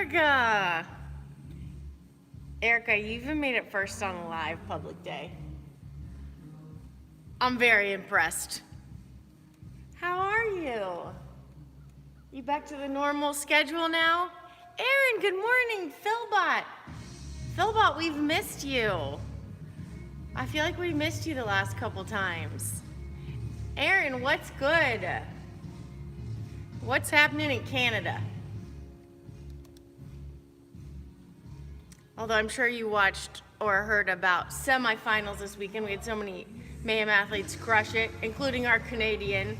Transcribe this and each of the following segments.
Erica! Erica, you even made it first on a live public day. I'm very impressed. How are you? You back to the normal schedule now? Aaron, good morning. Philbot. Philbot, we've missed you. I feel like we missed you the last couple times. Aaron, what's good? What's happening in Canada? Although I'm sure you watched or heard about semifinals this weekend. We had so many Mayhem athletes crush it, including our Canadian.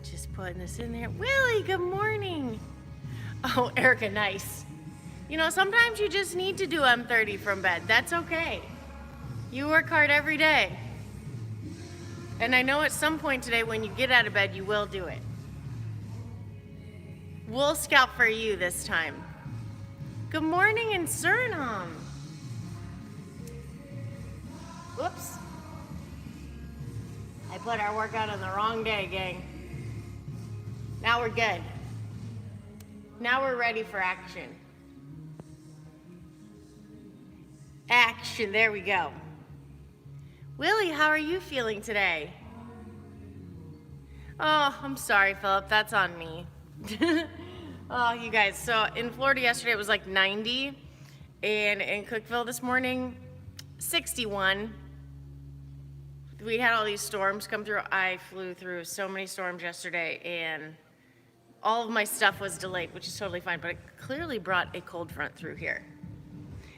Just putting this in there. Willie, good morning. Oh, Erica, nice. You know, sometimes you just need to do M30 from bed. That's okay. You work hard every day. And I know at some point today when you get out of bed, you will do it. We'll scout for you this time. Good morning in Suriname. Whoops. I put our workout on the wrong day, gang. Now we're good. Now we're ready for action. Action, there we go. Willie, how are you feeling today? Oh, I'm sorry, Philip, that's on me. Oh, you guys, so in Florida yesterday it was like 90, and in Cookeville this morning, 61. We had all these storms come through. I flew through so many storms yesterday, and all of my stuff was delayed, which is totally fine, but it clearly brought a cold front through here.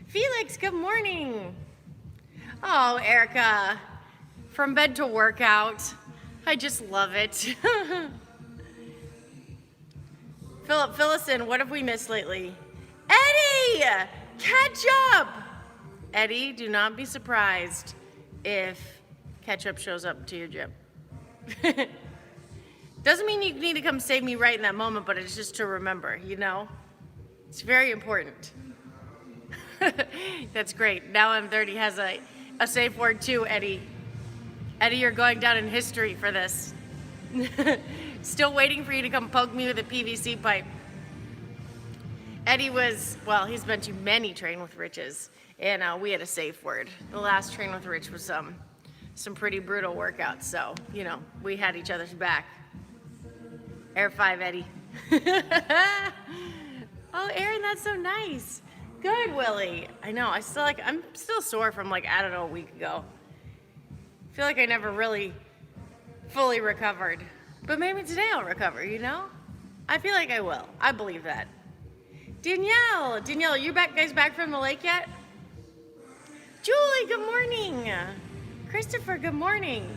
Felix, good morning. Oh, Erica, from bed to workout. I just love it. Philip, fill us in. What have we missed lately? Eddie, catch up. Eddie, do not be surprised if ketchup shows up to your gym. Doesn't mean you need to come save me right in that moment, but it's just to remember, you know? It's very important. That's great. Now M30 has a safe word too, Eddie. Eddie, you're going down in history for this. Still waiting for you to come poke me with a PVC pipe. Eddie was, well, he's been to many Train with Riches, and we had a safe word. The last Train with Rich was some pretty brutal workouts, so, you know, we had each other's back. Air 5, Eddie. Oh, Aaron, that's so nice. Good, Willie. I know, I'm still sore from like, I don't know, a week ago. I feel like I never really fully recovered. But maybe today I'll recover, you know? I feel like I will. I believe that. Danielle, you guys back from the lake yet? Julie, good morning. Christopher, good morning.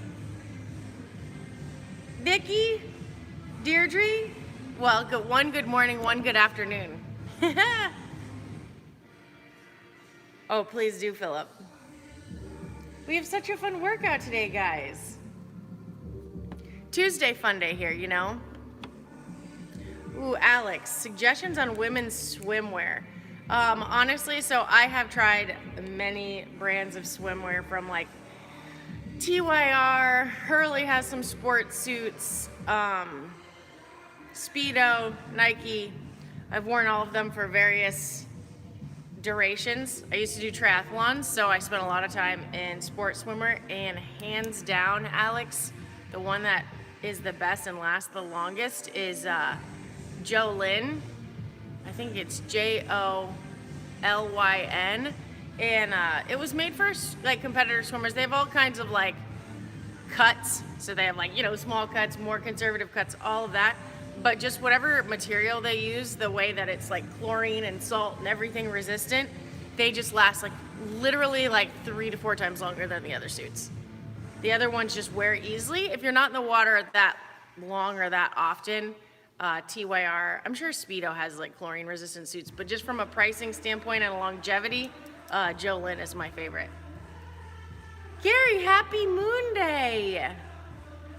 Vicky, Deirdre, well, one good morning, one good afternoon. Oh, please do, Philip. We have such a fun workout today, guys. Tuesday fun day here, you know? Ooh, Alex, suggestions on women's swimwear. Honestly, so I have tried many brands of swimwear from like TYR, Hurley has some sports suits, Speedo, Nike. I've worn all of them for various durations. I used to do triathlons, so I spent a lot of time in sports swimwear, and hands down, Alex, the one that is the best and lasts the longest is Jolyn. I think it's Jolyn, and it was made for like competitor swimmers. They have all kinds of like cuts, so they have like, you know, small cuts, more conservative cuts, all of that. But just whatever material they use, the way that it's like chlorine and salt and everything resistant, they just last like literally like 3 to 4 times longer than the other suits. The other ones just wear easily. If you're not in the water that long or that often, TYR, I'm sure Speedo has like chlorine resistant suits, but just from a pricing standpoint and a longevity, Jolyn is my favorite. Gary, happy Moon Day.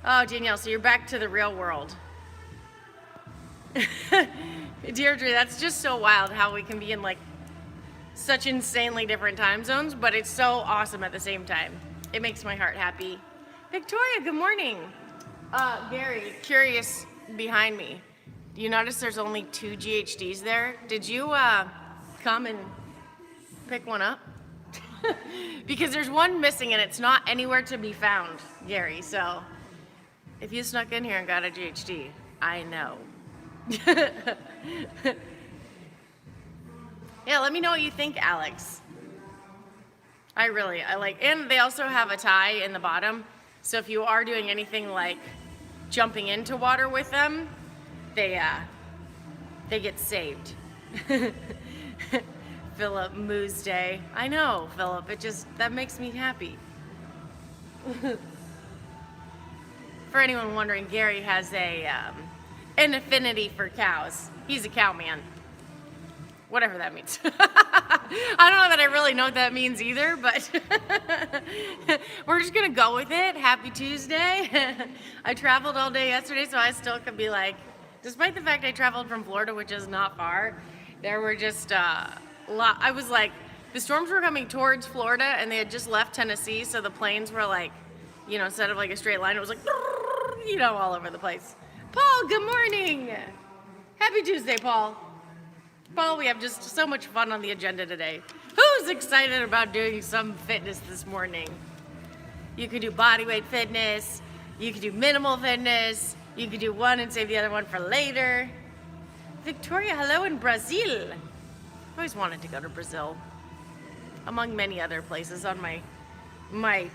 Oh, Danielle, so you're back to the real world. Deirdre, that's just so wild how we can be in like such insanely different time zones, but it's so awesome at the same time. It makes my heart happy. Victoria, good morning. Gary, curious behind me. Do you notice there's only 2 GHDs there? Did you come and pick one up? Because there's one missing and it's not anywhere to be found, Gary. So if you snuck in here and got a GHD, I know. Yeah, let me know what you think, Alex. I like, and they also have a tie in the bottom. So if you are doing anything like jumping into water with them, they get saved. Philip, Moose Day. I know, Philip, that makes me happy. For anyone wondering, Gary has an affinity for cows. He's a cow man. Whatever that means. I don't know that I really know what that means either, but we're just gonna go with it. Happy Tuesday. I traveled all day yesterday, so I still could be like, despite the fact I traveled from Florida, which is not far, there were just I was like, the storms were coming towards Florida and they had just left Tennessee, so the planes were like, instead of like a straight line, it was like, all over the place. Paul, good morning. Happy Tuesday, Paul. Paul, we have just so much fun on the agenda today. Who's excited about doing some fitness this morning? You could do bodyweight fitness, you could do minimal fitness, you could do one and save the other one for later. Victoria, hello in Brazil. I always wanted to go to Brazil, among many other places on my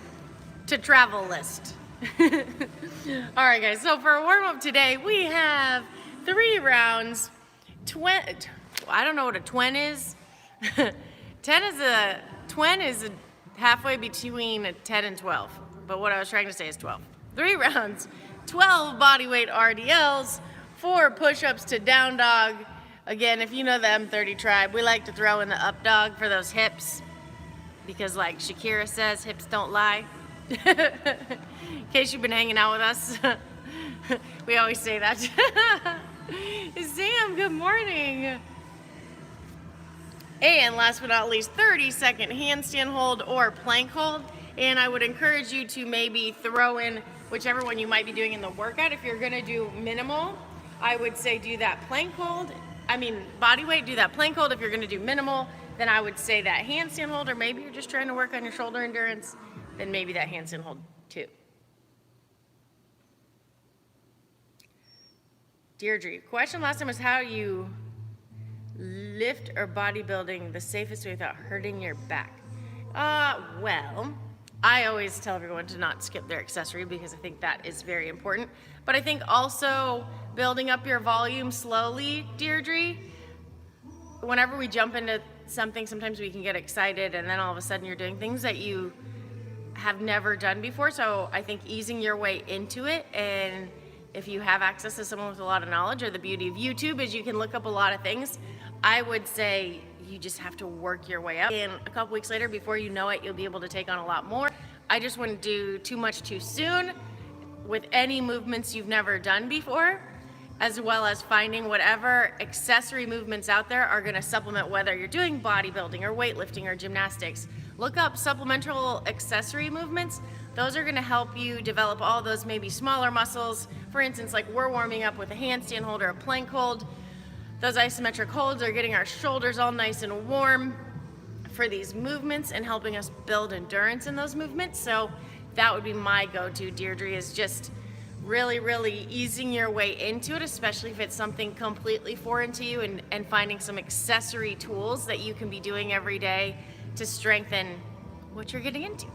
to travel list. All right, guys, so for a warm-up today, we have 3 rounds. I don't know what a twin is. Twin is halfway between a 10 and 12, but what I was trying to say is 12. 3 rounds, 12 bodyweight RDLs, 4 push-ups to down dog. Again, if you know the M30 tribe, we like to throw in the up dog for those hips, because like Shakira says, hips don't lie. In case you've been hanging out with us, we always say that. Sam, good morning. And last but not least, 30-second handstand hold or plank hold. And I would encourage you to maybe throw in whichever one you might be doing in the workout. If you're gonna do minimal, I would say do that plank hold. Body weight, do that plank hold. If you're gonna do minimal, then I would say that handstand hold, or maybe you're just trying to work on your shoulder endurance, then maybe that handstand hold too. Deirdre, question last time was how you lift or bodybuilding the safest way without hurting your back. Well, I always tell everyone to not skip their accessory because I think that is very important. But I think also building up your volume slowly, Deirdre. Whenever we jump into something, sometimes we can get excited and then all of a sudden you're doing things that you have never done before. So I think easing your way into it, and if you have access to someone with a lot of knowledge, or the beauty of YouTube is you can look up a lot of things, I would say you just have to work your way up. And a couple weeks later, before you know it, you'll be able to take on a lot more. I just wouldn't do too much too soon with any movements you've never done before, as well as finding whatever accessory movements out there are gonna supplement whether you're doing bodybuilding or weightlifting or gymnastics. Look up supplemental accessory movements. Those are gonna help you develop all those maybe smaller muscles. For instance, like we're warming up with a handstand hold or a plank hold. Those isometric holds are getting our shoulders all nice and warm for these movements and helping us build endurance in those movements. So that would be my go-to, Deirdre, is just really, really easing your way into it, especially if it's something completely foreign to you, and finding some accessory tools that you can be doing every day to strengthen what you're getting into.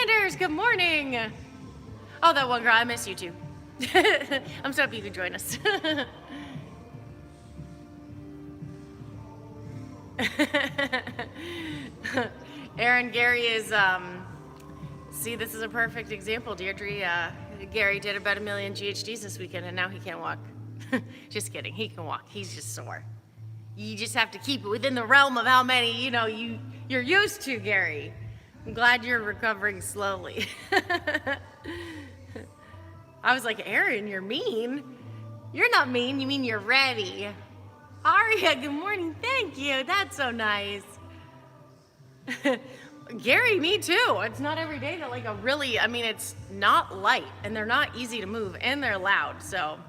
Anders, good morning. Oh, that one girl, I miss you too. I'm so happy you could join us. Aaron, Gary is, see, this is a perfect example, Deirdre. Gary did about 1 million GHDs this weekend and now he can't walk. Just kidding, he can walk, he's just sore. You just have to keep it within the realm of how many, you're used to, Gary. I'm glad you're recovering slowly. I was like, Aaron, you're mean. You're not mean, you mean you're ready. Aria, good morning, thank you, that's so nice. Gary, me too. It's not every day that like a really, I mean, it's not light and they're not easy to move and they're loud. So,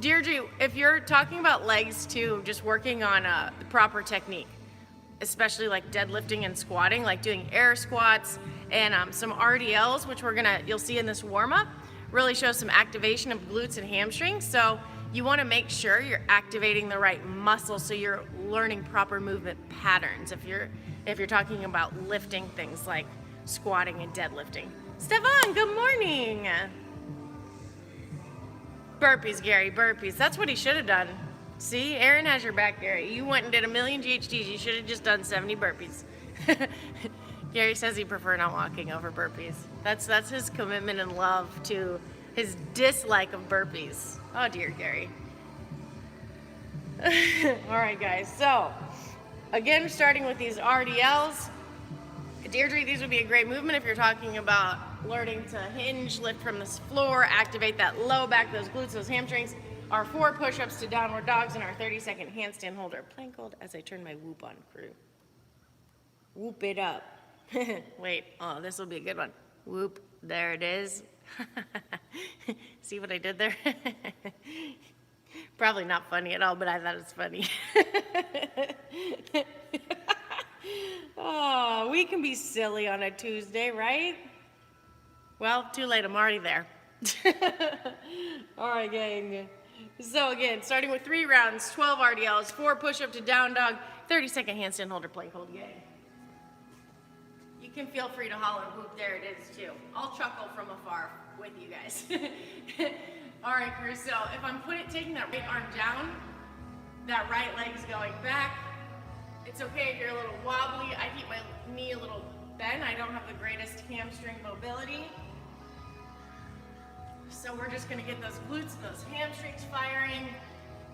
Deirdre, if you're talking about legs too, just working on the proper technique, especially like deadlifting and squatting, like doing air squats and some RDLs, which you'll see in this warm up, really shows some activation of glutes and hamstrings. So you want to make sure you're activating the right muscle so you're learning proper movement patterns if you're talking about lifting things like squatting and deadlifting. Stefan, good morning. Burpees, Gary, burpees. That's what he should have done. See, Aaron has your back, Gary. You went and did 1,000,000 GHDs. You should have just done 70 burpees. Gary says he prefer not walking over burpees. That's his commitment and love to his dislike of burpees. Oh dear, Gary. All right, guys. So, again, starting with these RDLs. Deirdre, these would be a great movement if you're talking about learning to hinge, lift from the floor, activate that low back, those glutes, those hamstrings. Our 4 push-ups to downward dogs and our 30-second handstand holder. Plank hold as I turn my whoop on, crew. Whoop it up. Wait, oh, this will be a good one. Whoop, there it is. See what I did there? Probably not funny at all, but I thought it was funny. Oh, we can be silly on a Tuesday, right? Well, too late, I'm already there. All right, gang. So again, starting with 3 rounds, 12 RDLs, 4 push-up to down dog, 30-second handstand holder plank hold, gang. You can feel free to holler whoop, there it is too. I'll chuckle from afar with you guys. All right, crew, so if I'm taking that right arm down, that right leg's going back. It's okay if you're a little wobbly. I keep my knee a little bent. I don't have the greatest hamstring mobility. So we're just gonna get those glutes and those hamstrings firing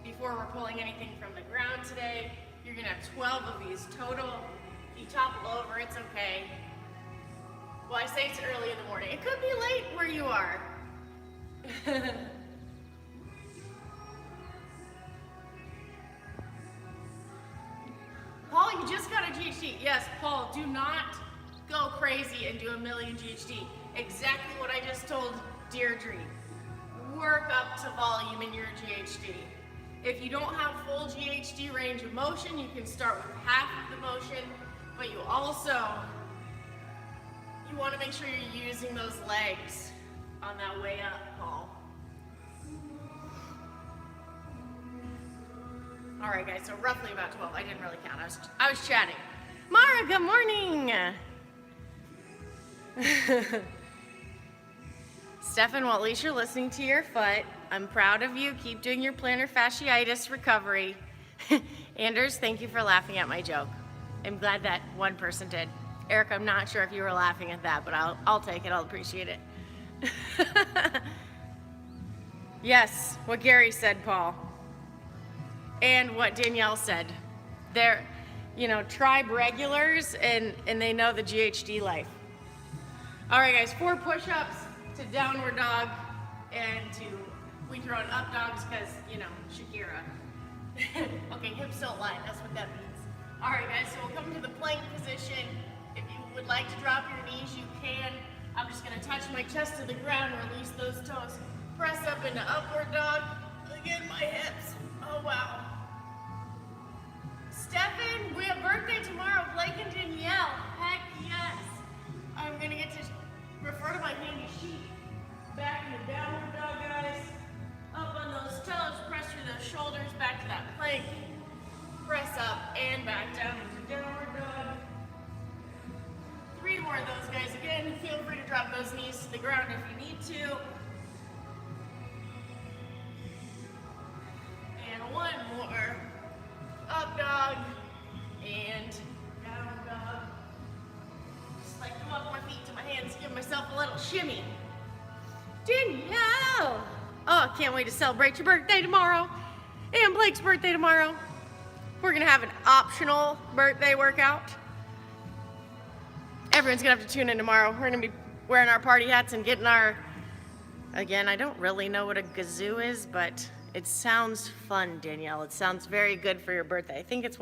before we're pulling anything from the ground today. You're gonna have 12 of these total. If you topple over, it's okay. Well, I say it's early in the morning. It could be late where you are. Paul, you just got a GHD. Yes, Paul, do not go crazy and do 1,000,000 GHD. Exactly what I just told Deirdre. Work up to volume in your GHD. If you don't have full GHD range of motion, you can start with half of the motion, but you want to make sure you're using those legs on that way up, Paul. All right, guys, so roughly about 12. I didn't really count. I was chatting. Mara, good morning. Stefan, well, at least you're listening to your foot. I'm proud of you. Keep doing your plantar fasciitis recovery. Anders, thank you for laughing at my joke. I'm glad that one person did. Eric, I'm not sure if you were laughing at that, but I'll take it. I'll appreciate it. Yes, what Gary said, Paul. And what Danielle said. They're, tribe regulars, and they know the GHD life. All right, guys, 4 push-ups to downward dog, and we throw in up dogs because, Shakira. Okay, hips don't lie, that's what that means. All right, guys, so we'll come to the plank position. If you would like to drop your knees, you can. I'm just gonna touch my chest to the ground, release those toes, press up into upward dog. Again, my hips, oh wow. Stefan, we have birthday tomorrow, Blake and Danielle. Heck yes. I'm gonna get to refer to my handy sheet. Back in the downward dog, guys. Up on those toes, press through those shoulders, back to that plank. Press up and back down into downward dog. 3 more of those, guys. Again, feel free to drop those knees to the ground if you need to. And 1 more. Up dog and down dog. Just like come up my feet to my hands, give myself a little shimmy. Danielle! Oh, can't wait to celebrate your birthday tomorrow and Blake's birthday tomorrow. We're gonna have an optional birthday workout. Everyone's gonna have to tune in tomorrow. We're gonna be wearing our party hats and getting again, I don't really know what a kazoo is, but it sounds fun, Danielle. It sounds very good for your birthday. I think it's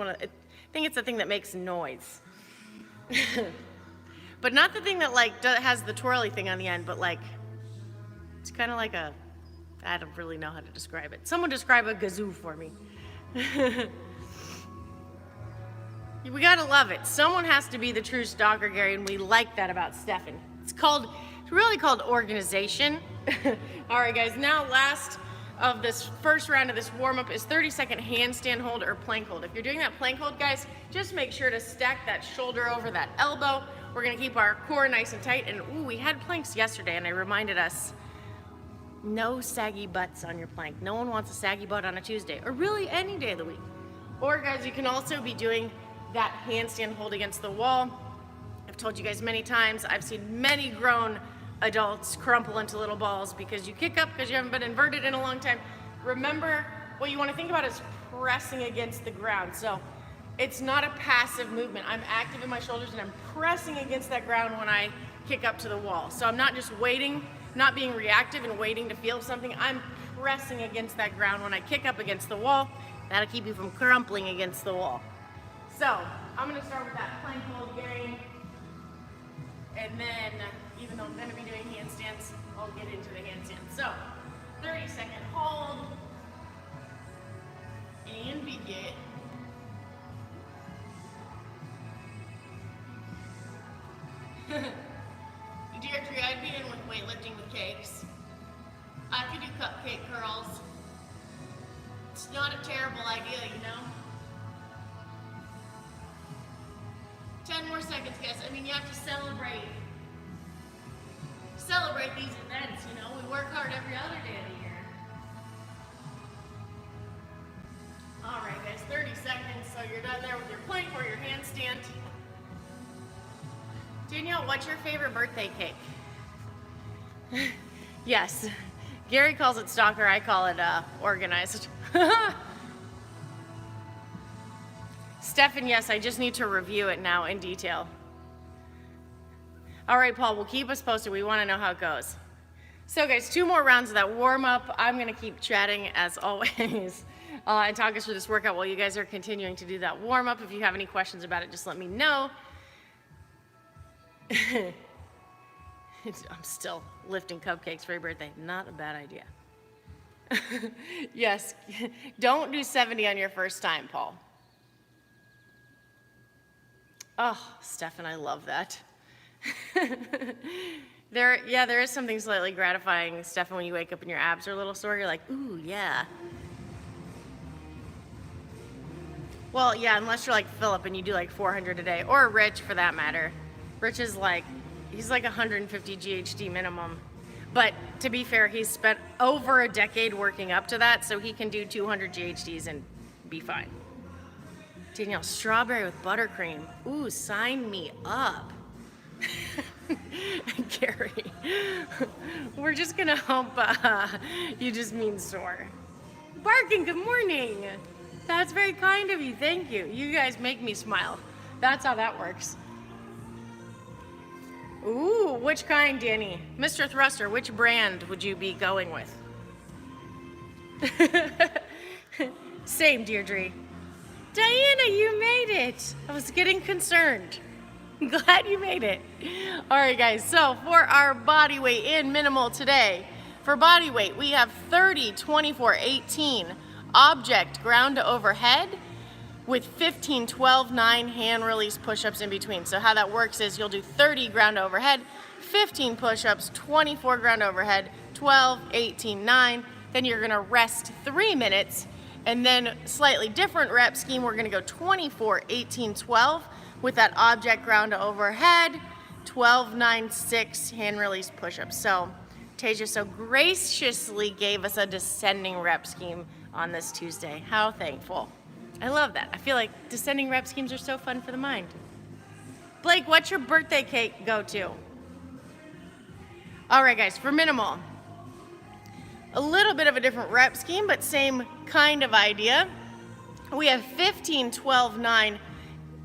I think it's the thing that makes noise. But not the thing that like has the twirly thing on the end, but like, it's kind of like a, I don't really know how to describe it. Someone describe a kazoo for me. We gotta love it. Someone has to be the true stalker, Gary, and we like that about Stefan. It's really called organization. All right, guys, now last of this first round of this warm-up is 30-second handstand hold or plank hold. If you're doing that plank hold, guys, just make sure to stack that shoulder over that elbow. We're gonna keep our core nice and tight. And ooh, we had planks yesterday, and I reminded us, no saggy butts on your plank. No one wants a saggy butt on a Tuesday, or really any day of the week. Or guys, you can also be doing that handstand hold against the wall. I've told you guys many times, I've seen many grown adults crumple into little balls because you kick up because you haven't been inverted in a long time. Remember, what you want to think about is pressing against the ground. So it's not a passive movement. I'm active in my shoulders and I'm pressing against that ground when I kick up to the wall. So I'm not just waiting, not being reactive and waiting to feel something. I'm pressing against that ground when I kick up against the wall. That'll keep you from crumpling against the wall. So I'm gonna start with that plank hold, Gary. And then, even though I'm gonna be doing handstands, I'll get into the handstands. So, 30-second hold. And begin. Deirdre, I'd be in with weightlifting with cakes. I could do cupcake curls. It's not a terrible idea, you know? 10 more seconds, guys. I mean, you have to celebrate these events, you know? We work hard every other day of the year. All right, guys, 30 seconds. So you're done there with your plank or your handstand. Danielle, what's your favorite birthday cake? Yes. Gary calls it stalker. I call it organized. Stefan, yes, I just need to review it now in detail. All right, Paul, well, keep us posted. We want to know how it goes. So, guys, 2 more rounds of that warm-up. I'm going to keep chatting, as always, and talk us through this workout while you guys are continuing to do that warm-up. If you have any questions about it, just let me know. I'm still lifting cupcakes for your birthday. Not a bad idea. Yes, don't do 70 on your first time, Paul. Oh, Stefan, I love that. There is something slightly gratifying, Stefan, when you wake up and your abs are a little sore. You're like, ooh, yeah. Well, yeah, unless you're like Philip and you do like 400 a day, or Rich for that matter. Rich is like, he's like 150 GHD minimum. But to be fair, he's spent over a decade working up to that, so he can do 200 GHDs and be fine. Danielle, strawberry with buttercream. Ooh, sign me up. Gary, we're just gonna hope you just mean sore. Barking, good morning. That's very kind of you, thank you. You guys make me smile. That's how that works. Ooh, which kind, Danny? Mr. Thruster, which brand would you be going with? Same, Deirdre. Diana, you made it. I was getting concerned. Glad you made it. All right, guys, so for our body weight in minimal today, for body weight, we have 30, 24, 18 object ground to overhead with 15, 12, 9 hand release push-ups in between. So how that works is you'll do 30 ground to overhead, 15 push-ups, 24 ground to overhead, 12, 18, 9. Then you're gonna rest 3 minutes, and then slightly different rep scheme, we're gonna go 24, 18, 12 with that object ground to overhead, 12, 9, 6 hand release push-ups. So Tasia so graciously gave us a descending rep scheme on this Tuesday. How thankful. I love that. I feel like descending rep schemes are so fun for the mind. Blake, what's your birthday cake go to? All right, guys, for minimal, a little bit of a different rep scheme, but same kind of idea. We have 15, 12, 9.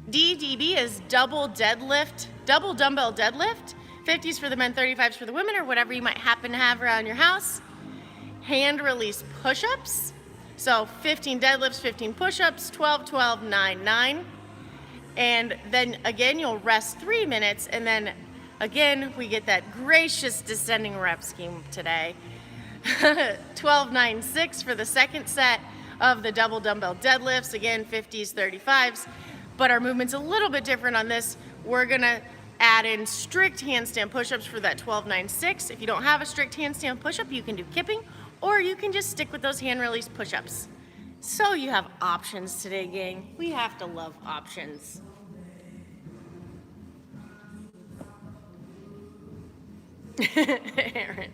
DDB is double deadlift, double dumbbell deadlift. 50s for the men, 35s for the women, or whatever you might happen to have around your house. Hand release push-ups. So 15 deadlifts, 15 push-ups, 12, 12, 9, 9. And then again, you'll rest 3 minutes, and then again, we get that gracious descending rep scheme today. 12, 9, 6 for the second set of the double dumbbell deadlifts. Again, 50s, 35s, but our movement's a little bit different on this. We're gonna add in strict handstand push-ups for that 12, 9, 6. If you don't have a strict handstand push-up, you can do kipping, or you can just stick with those hand release push-ups. So you have options today, gang. We have to love options. Aaron.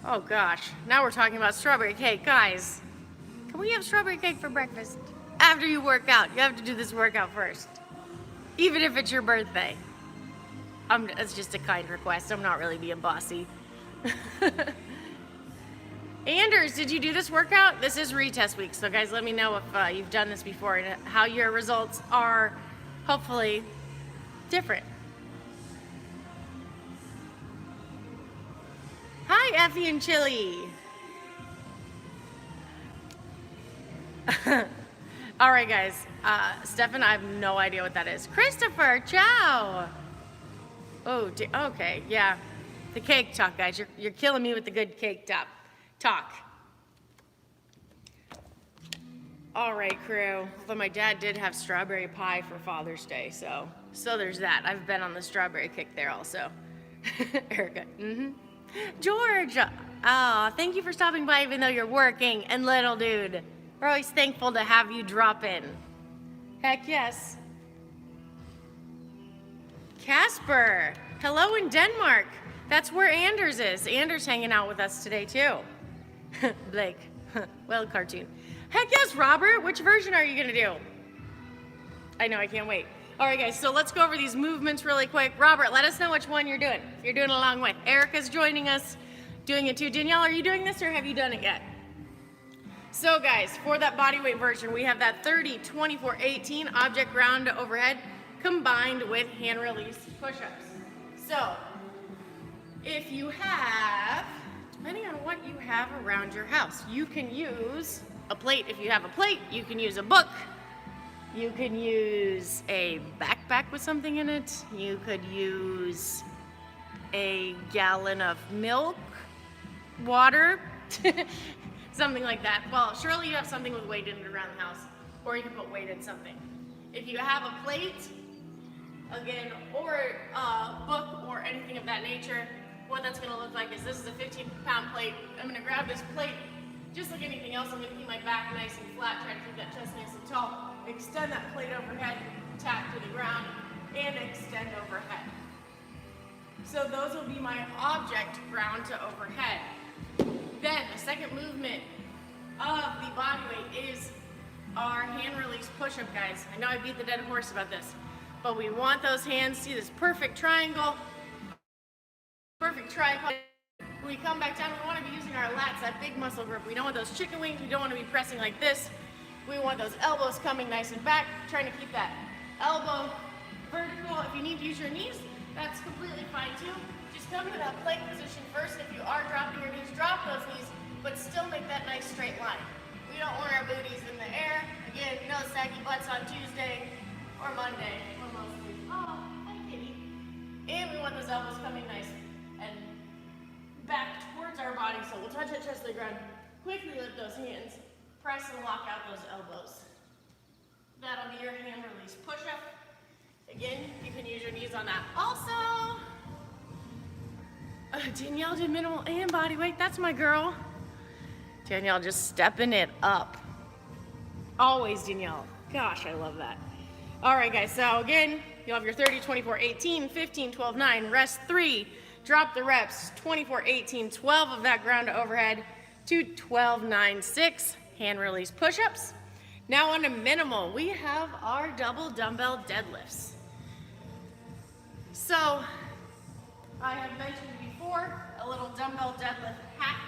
Oh gosh, now we're talking about strawberry cake. Guys, can we have strawberry cake for breakfast? After you work out, you have to do this workout first. Even if it's your birthday. It's just a kind request. I'm not really being bossy. Anders, did you do this workout? This is retest week, so guys, let me know if you've done this before and how your results are hopefully different. Hi, Effie and Chili. All right, guys. Stefan, I have no idea what that is. Christopher, ciao. Oh, okay, yeah. The cake talk, guys. You're killing me with the good cake talk. All right, crew. Although my dad did have strawberry pie for Father's Day, so there's that. I've been on the strawberry kick there also. Erica, George, thank you for stopping by even though you're working. And little dude, we're always thankful to have you drop in. Heck yes. Casper, hello in Denmark. That's where Anders is. Anders hanging out with us today too. Blake, well, cartoon. Heck yes, Robert, which version are you gonna do? I know, I can't wait. All right, guys, so let's go over these movements really quick. Robert, let us know which one you're doing. You're doing along with. Erica's joining us, doing it too. Danielle, are you doing this or have you done it yet? So guys, for that bodyweight version, we have that 30, 24, 18 object ground to overhead combined with hand release push-ups. So if you have, depending on what you have around your house, you can use a plate. If you have a plate, you can use a book. You can use a backpack with something in it. You could use a gallon of milk, water, something like that. Well, surely you have something with weight in it around the house, or you can put weight in something. If you have a plate, again, or a book or anything of that nature, what that's gonna look like is this is a 15-pound plate. I'm gonna grab this plate. Just like anything else, I'm gonna keep my back nice and flat, try to keep that chest nice and tall. Extend that plate overhead, tap to the ground, and extend overhead. So those will be my object ground to overhead. Then the second movement of the body weight is our hand release push-up, guys. I know I beat the dead horse about this, but we want those hands, see this perfect triangle, perfect tripod. When we come back down, we want to be using our lats, that big muscle group. We don't want those chicken wings. We don't want to be pressing like this. We want those elbows coming nice and back, trying to keep that elbow vertical. If you need to use your knees, that's completely fine too. Just come to that plank position first. If you are dropping your knees, drop those knees, but still make that nice straight line. We don't want our booties in the air. Again, no saggy butts on Tuesday or Monday, or mostly. Oh, hi kitty. And we want those elbows coming nice and back towards our body. So we'll touch that chest to the ground. Quickly lift those hands. Press and lock out those elbows. That'll be your hand release push-up. Again, you can use your knees on that. Also, Danielle did minimal and body weight. That's my girl. Danielle just stepping it up. Always Danielle. Gosh, I love that. All right, guys, so again, you'll have your 30, 24, 18, 15, 12, 9, rest 3, drop the reps, 24, 18, 12 of that ground to overhead, to 12, 9, 6. Hand release push-ups. Now on a minimal, we have our double dumbbell deadlifts. So I have mentioned before a little dumbbell deadlift hack,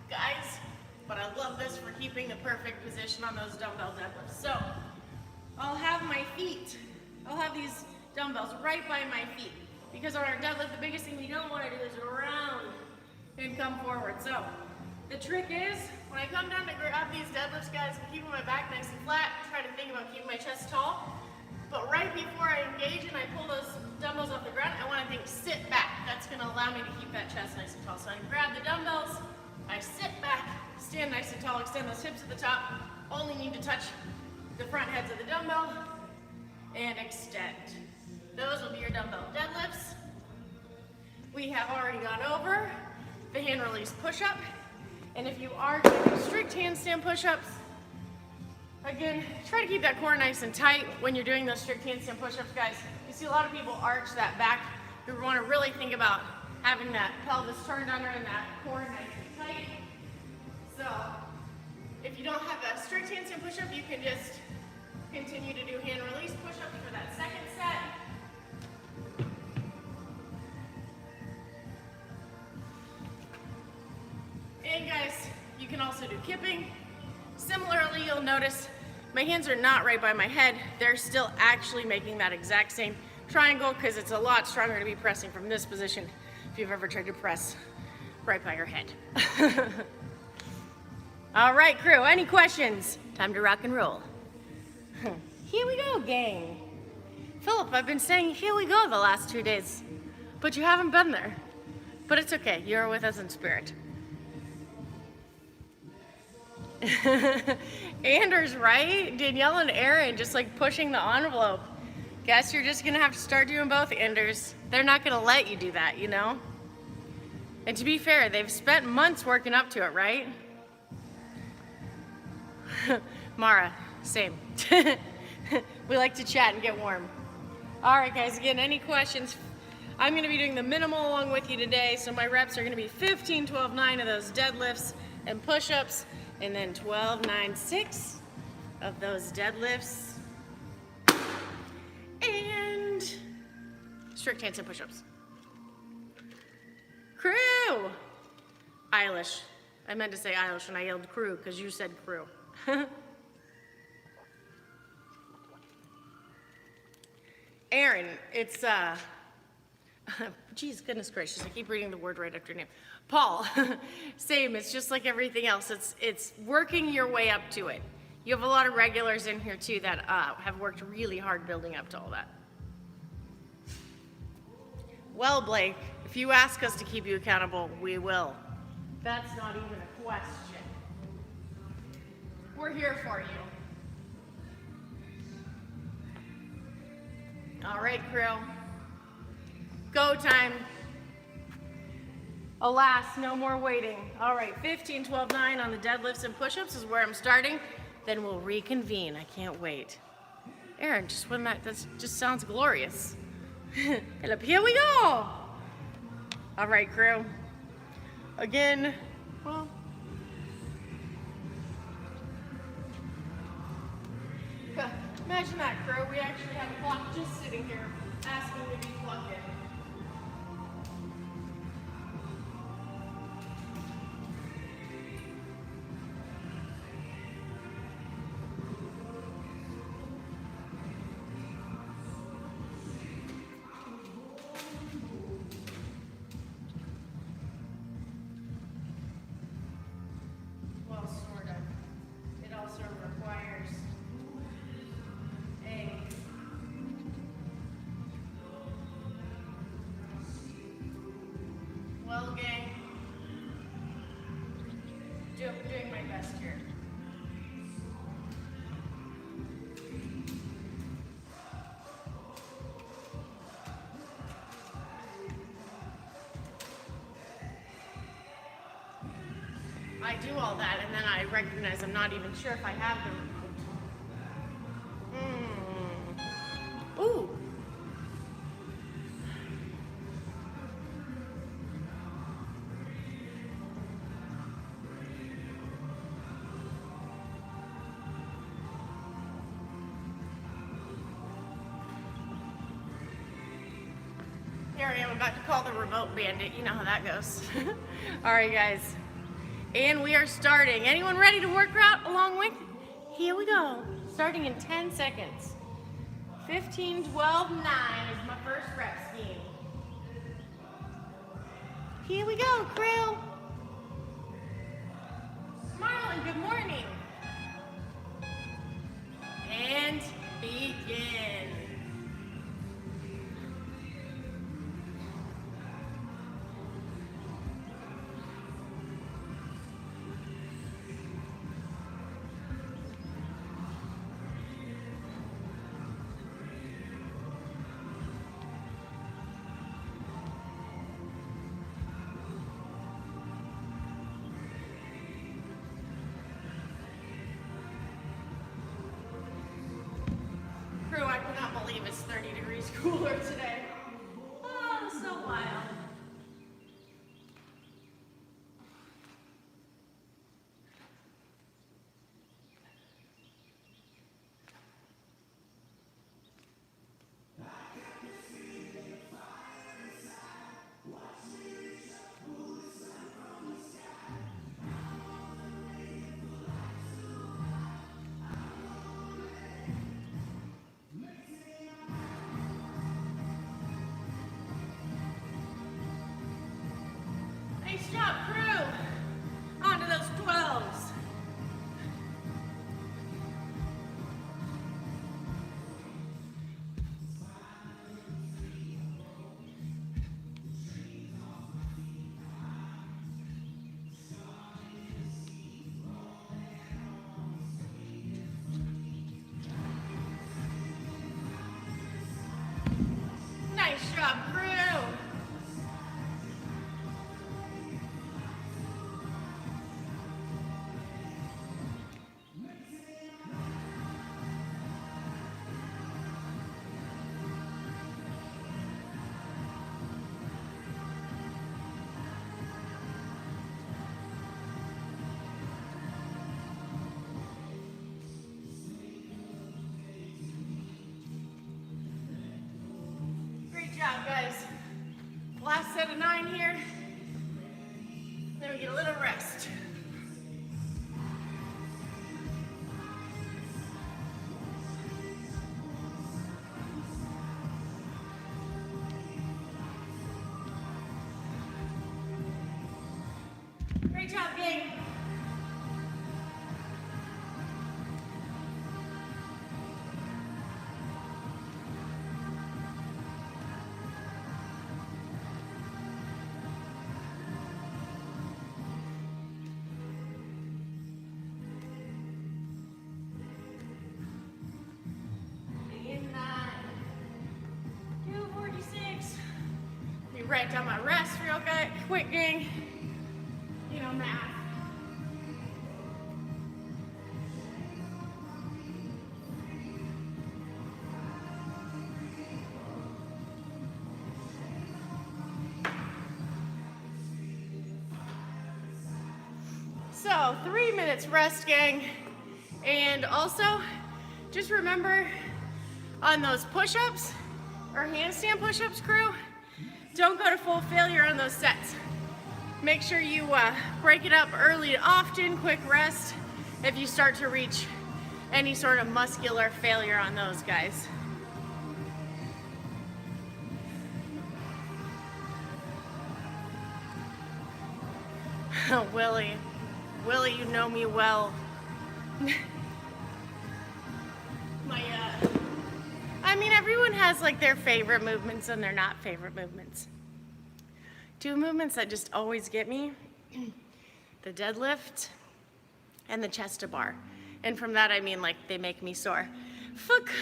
guys, but I love this for keeping the perfect position on those dumbbell deadlifts. So I'll have my feet, I'll have these dumbbells right by my feet, because on our deadlift, the biggest thing we don't want to do is round and come forward. So the trick is, When I come down to grab these deadlifts, guys, I'm keeping my back nice and flat, try to think about keeping my chest tall. But right before I engage and I pull those dumbbells off the ground, I want to think sit back. That's going to allow me to keep that chest nice and tall. So I grab the dumbbells, I sit back, stand nice and tall, extend those hips at the top, only need to touch the front heads of the dumbbell, and extend. Those will be your dumbbell deadlifts. We have already gone over the hand release push-up. And if you are doing strict handstand push-ups, again, try to keep that core nice and tight when you're doing those strict handstand push-ups, guys. You see a lot of people arch that back. You want to really think about having that pelvis turned under and that core nice and tight. So, if you don't have a strict handstand push-up, you can just continue to do hand release push-ups for that second set. And guys, you can also do kipping. Similarly, you'll notice my hands are not right by my head. They're still actually making that exact same triangle because it's a lot stronger to be pressing from this position if you've ever tried to press right by your head. All right, crew, any questions? Time to rock and roll. Here we go, gang. Philip, I've been saying here we go the last 2 days, but you haven't been there. But it's okay, you're with us in spirit. Anders, right? Danielle and Aaron just like pushing the envelope. Guess you're just gonna have to start doing both, Anders. They're not gonna let you do that, you know? And to be fair, they've spent months working up to it, right? Mara, same. We like to chat and get warm. All right, guys, again, any questions? I'm gonna be doing the minimal along with you today, so my reps are gonna be 15, 12, 9 of those deadlifts and push-ups, and then 12, 9, 6 of those deadlifts and strict handstand push-ups. Crew! Eilish. I meant to say Eilish and I yelled crew because you said crew. Aaron, it's, geez, goodness gracious, I keep reading the word right after your name. Paul, same, it's just like everything else. It's working your way up to it. You have a lot of regulars in here too that have worked really hard building up to all that. Well, Blake, if you ask us to keep you accountable, we will. That's not even a question. We're here for you. All right, crew. Go time. Alas, no more waiting. All right, 15, 12, 9 on the deadlifts and push-ups is where I'm starting. Then we'll reconvene. I can't wait. Aaron, just when that just sounds glorious. Philip, here we go. All right, crew. Again, well, imagine that, crew. We actually have a clock just sitting here asking to be plugged in. Well, gang, doing my best here. I do all that, and then I recognize I'm not even sure if I have them. Ooh. Here I am about to call the remote bandit. You know how that goes. All right, guys. And we are starting. Anyone ready to work out along with? Here we go. Starting in 10 seconds. 15, 12, 9 is my first rep scheme. Here we go, crew. Marley. of 9 here. Then we get a little rest. Great job, gang. In 9, 246. Let me write down my rest real quick, gang. You know, math. So 3 minutes rest, gang. And also, just remember on those push-ups or handstand push-ups, crew, don't go to full failure on those sets. Make sure you break it up early and often, quick rest if you start to reach any sort of muscular failure on those guys. Willie, you know me well. I mean, everyone has like their favorite movements and their not favorite movements. Two movements that just always get me, the deadlift and the chest to bar. And from that, I mean like they make me sore. Facundo!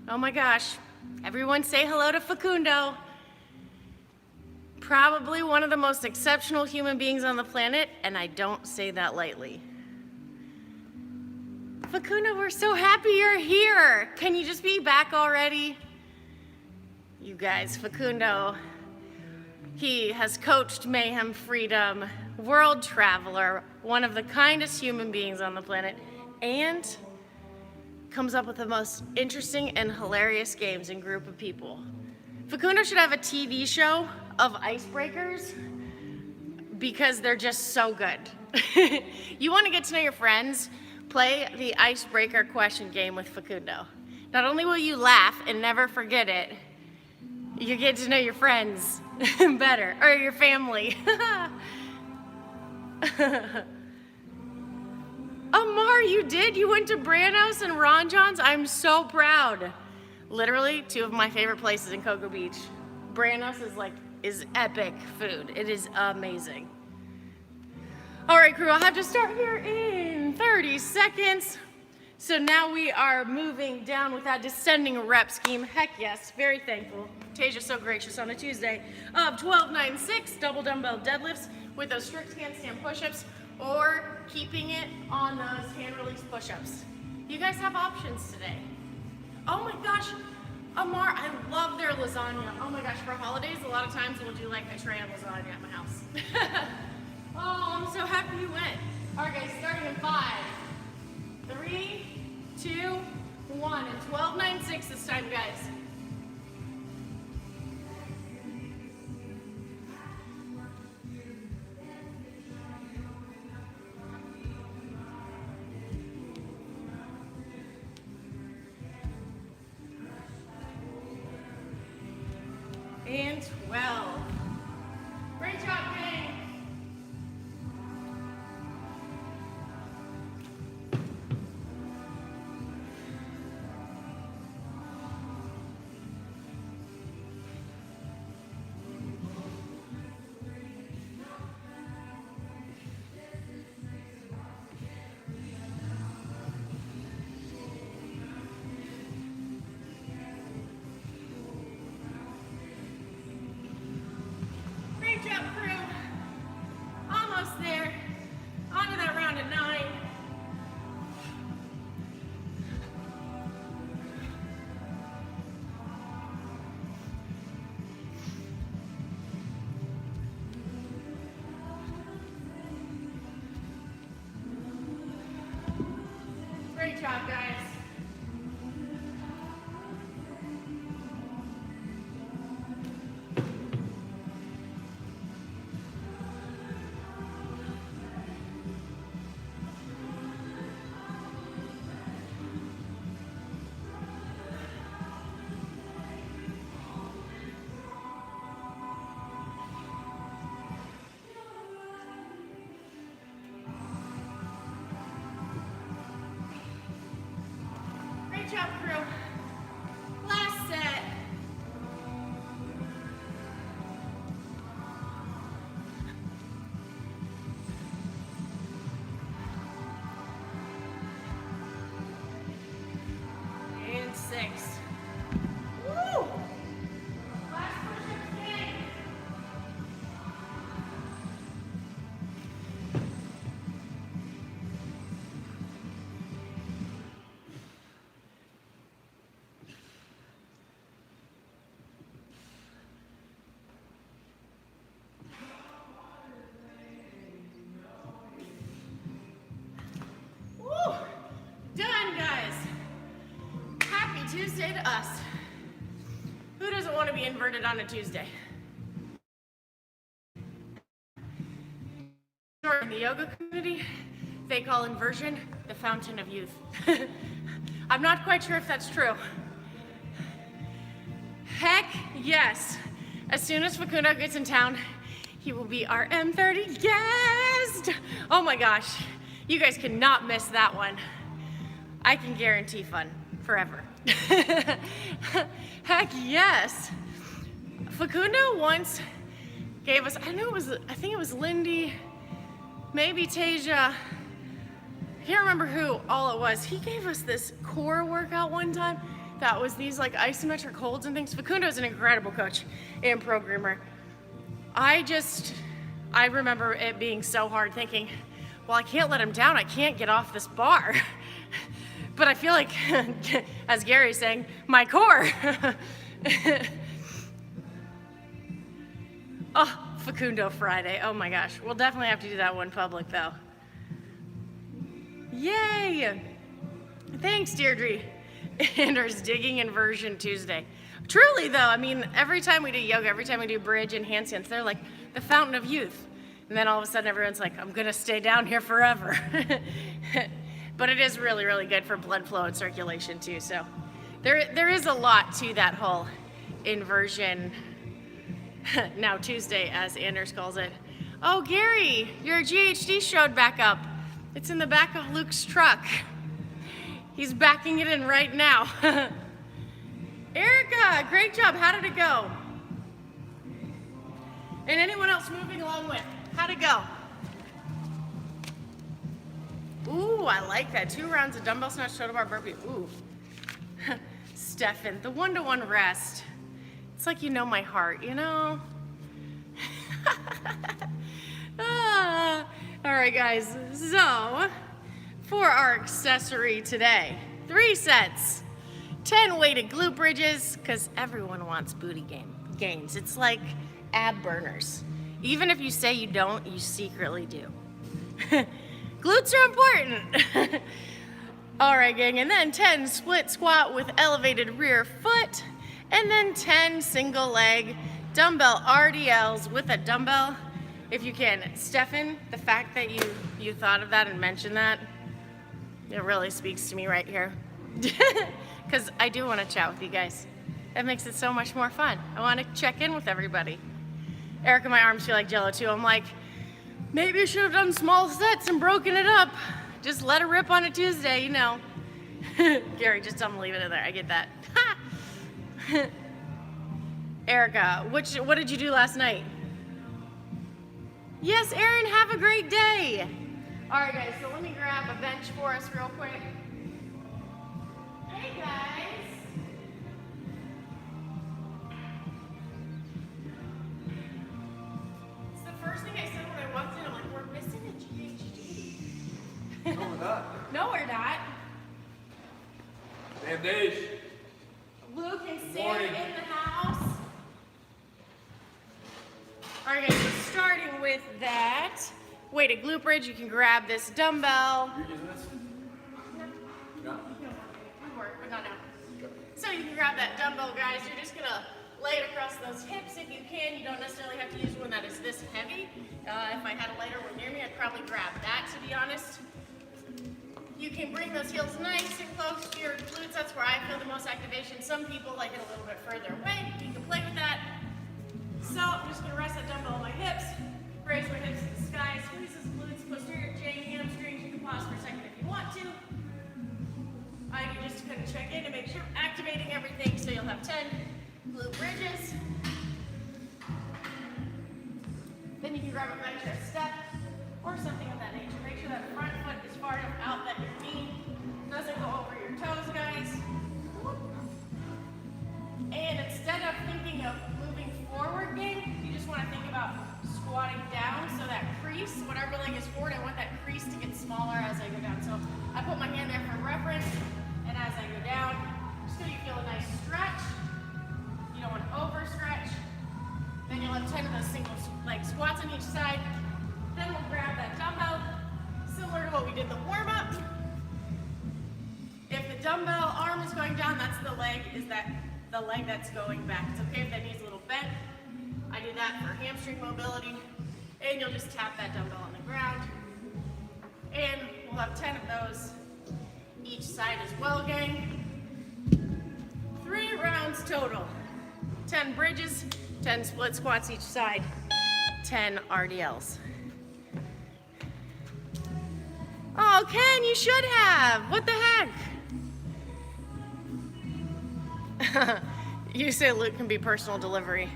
Oh my gosh, everyone say hello to Facundo. Probably one of the most exceptional human beings on the planet, and I don't say that lightly. Facundo, we're so happy you're here. Can you just be back already? You guys, Facundo, he has coached Mayhem Freedom, world traveler, one of the kindest human beings on the planet, and comes up with the most interesting and hilarious games in group of people. Facundo should have a TV show of icebreakers because they're just so good. You want to get to know your friends? Play the icebreaker question game with Facundo. Not only will you laugh and never forget it, you get to know your friends better, or your family. Amar, you did? You went to Brannos and Ron John's? I'm so proud. Literally, two of my favorite places in Cocoa Beach. Brannos is epic food. It is amazing. All right, crew, I'll have to start here in 30 seconds. So now we are moving down with that descending rep scheme. Heck yes, very thankful. Tasia's so gracious on a Tuesday of 12-9-6 double dumbbell deadlifts with those strict handstand push-ups or keeping it on those hand release push-ups. You guys have options today. Oh my gosh, Amar, I love their lasagna. Oh my gosh, for holidays, a lot of times we'll do like a tray of lasagna at my house. Oh, I'm so happy you went. All right, guys, starting in 5, 3, 2, 1, and 12-9-6 this time, guys. And 12. Great job, gang. Great job, crew. inverted on a Tuesday. In the yoga community, they call inversion the fountain of youth. I'm not quite sure if that's true. Heck yes. As soon as Facundo gets in town, he will be our M30 guest. Oh my gosh, you guys cannot miss that one. I can guarantee fun forever. Heck yes. Facundo once gave us, I think it was Lindy, maybe Tasia, I can't remember who all it was. He gave us this core workout one time that was these like isometric holds and things. Facundo's an incredible coach and programmer. I remember it being so hard thinking, well, I can't let him down. I can't get off this bar. But I feel like, as Gary's saying, my core. Oh, Facundo Friday. Oh my gosh. We'll definitely have to do that one public though. Yay! Thanks, Deirdre. Anders digging inversion Tuesday. Truly though, I mean, every time we do yoga, every time we do bridge and handstands, they're like the fountain of youth. And then all of a sudden everyone's like, I'm gonna stay down here forever. But it is really, really good for blood flow and circulation too. So there is a lot to that whole inversion, now Tuesday as Anders calls it. Oh, Gary, your GHD showed back up. It's in the back of Luke's truck. He's backing it in right now. Erica, great job. How did it go? And anyone else moving along with? How'd it go? Ooh, I like that. 2 rounds of dumbbell snatch, total bar burpee. Ooh. Stefan, the 1-to-1 rest. It's like you know my heart, you know? All right, guys. So, for our accessory today, 3 sets. 10 weighted glute bridges, because everyone wants booty gains. It's like ab burners. Even if you say you don't, you secretly do. Glutes are important. All right, gang, and then 10 split squat with elevated rear foot, and then 10 single leg dumbbell RDLs with a dumbbell, if you can. Stefan, the fact that you thought of that and mentioned that, it really speaks to me right here. Because I do want to chat with you guys. That makes it so much more fun. I want to check in with everybody. Erica, my arms feel like Jello too. I'm like, maybe I should have done small sets and broken it up. Just let it rip on a Tuesday, you know. Gary, just don't leave it in there. I get that. Erica, what did you do last night? Yes, Erin, have a great day. All right, guys, so let me grab a bench for us real quick. Hey, guys. It's the first thing I said when I walked in. I'm like, we're missing a GHD. No, we're not. No, we're not. Damn days. Luke and Sam in the house. All right, guys, so starting with that weighted glute bridge, you can grab this dumbbell. You're using this? No. We work, but not now. So you can grab that dumbbell, guys. You're just gonna lay it across those hips if you can. You don't necessarily have to use one that is this heavy. If I had a lighter one near me, I'd probably grab that, to be honest. You can bring those heels nice and close to your glutes. That's where I feel the most activation. Some people like it a little bit further away. You can play with that. So I'm just gonna rest that dumbbell on my hips, raise my hips to the sky, squeeze those glutes, posterior chain, hamstrings. You can pause for a second if you want to. I can just kind of check in to make sure I'm activating everything. So you'll have 10 glute bridges. Then you can grab a bench or a step or something of that nature. Make sure that front foot is far enough out that your knee doesn't go over your toes, guys. And instead of thinking of moving forward, gang, you just want to think about squatting down. So that crease, whatever leg is forward, I want that crease to get smaller as I go down. So I put my hand there for reference, and as I go down, just so you feel a nice stretch. You don't want to overstretch. Then you'll have 10 of those single leg squats on each side. Then we'll grab that dumbbell, similar to what we did the warm-up. If the dumbbell arm is going down, that's the leg, is that the leg that's going back. It's okay if that knee's a little bent. I do that for hamstring mobility. And you'll just tap that dumbbell on the ground. And we'll have 10 of those each side as well, gang. 3 rounds total. 10 bridges, 10 split squats each side, 10 RDLs. Oh, Ken, you should have. What the heck? You say Luke can be personal delivery.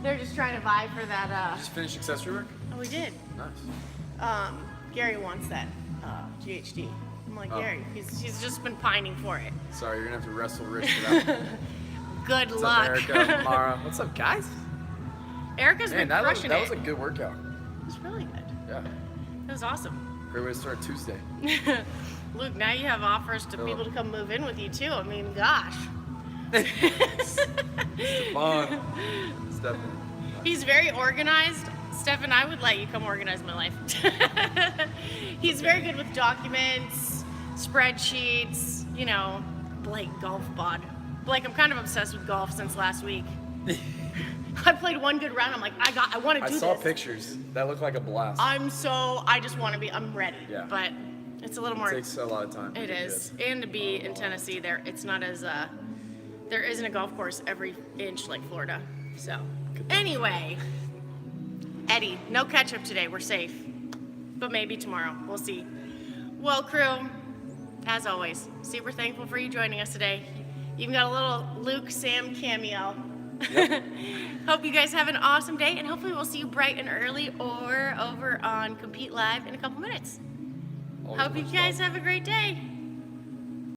They're just trying to vie for that. Just finished accessory work? Oh, we did. Nice. Gary wants that GHD. I'm like, Oh. Gary, he's just been pining for it. Sorry, you're gonna have to wrestle Rich for that one. Good What's luck. up, Erica, Mara? What's up, guys? Erica's Man, been that crushing was it. a good workout. It was really good. Yeah. It was awesome. Great way to start Tuesday. Luke, now you have offers to Oh. people to come move in with you too. I mean, gosh. Fun. Stephanie. He's very organized. Stefan, I would let you come organize my life. He's very good with documents, spreadsheets, you know, Blake, golf bod. Blake, I'm kind of obsessed with golf since last week. I played one good round. I'm like, I want to do I this. saw pictures. That looked like a blast. I just want to be, I'm ready. Yeah. But it's a little It more. takes a lot of time. to It get is, good. and to be in Tennessee, it's not as there isn't a golf course every inch like Florida. So, anyway, Eddie, no ketchup today. We're safe, but maybe tomorrow. We'll see. Well, crew, as always, super thankful for you joining us today. Even got a little Luke Sam cameo. Hope you guys have an awesome day, and hopefully we'll see you bright and early or over on Compete Live in a couple minutes. Always Hope you much guys fun. have a great day.